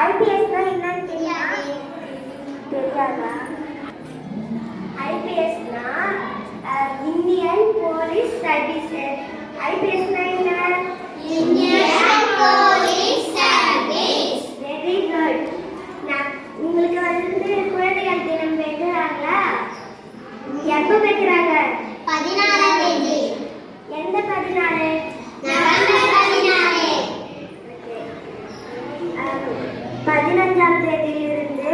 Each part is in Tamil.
ஐபிஎஸ்னா என்னன்னு தெரியாதா? ஐபிஎஸ்னா இந்தியன் போலீஸ் சர்வீஸ். ஐபிஎஸ்னா என்ன? Indian police service. Very good. உங்களுக்கு வந்து குழந்தைகள் தினம் வைக்கிறாங்களா? எப்போ வைக்கிறாங்க? 14ஆம் தேதி. எந்த 14? நவம்பர் 14. 15ஆம் தேதியிலிருந்து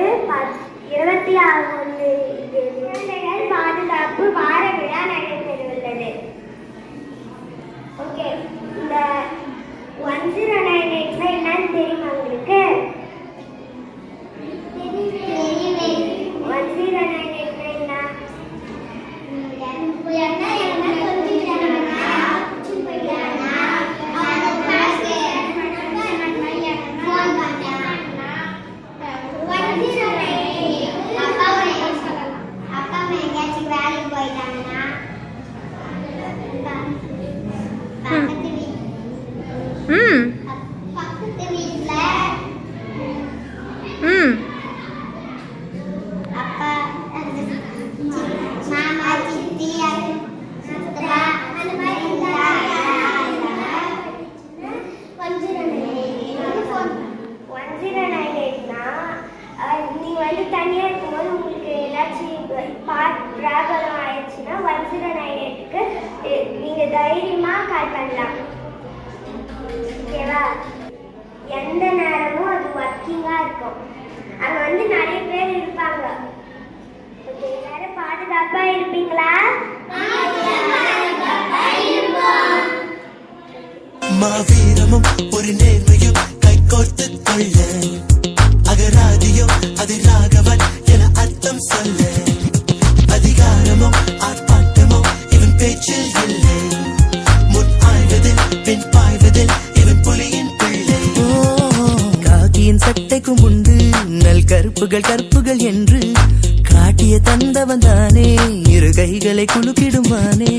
26ஆம் தேதி குழந்தைகள் பாதுகாப்பு வார விழா நடைபெறவுள்ளது. ஓகே, இந்த 1098 என்னன்னு தெரியுமா உங்களுக்கு? 1098க்கு நீங்க தைரியமா கால் பண்ணலாம். ஓகேவா? எந்த நேரமும் அது ஒர்க்கிங்கா இருக்கும். அங்க வந்து நிறைய பேர் இருப்பாங்க. ஓகே, எல்லாரும் பாதுகாப்பா இருப்பீங்களா? மாவீரமும் ஒரு நேர்மையும் கைகோர்த்து கொள்ள, அகராதியோ அது ராகவன் என அர்த்தம் சொல்ல, அதிகாரமோ ஆர்ப்பாட்டமோ இவன் பேச்சில் இல்லை, முன் ஆய்வதில் பின் பாய்வதில் இவன் புலியின் பிள்ளை. காக்கியின் சட்டைக்கும் உண்டு நல் கருப்புகள் கற்புகள் என்று காட்டிய தந்தவன் தானே, இரு கைகளை குலுக்கிடுவானே.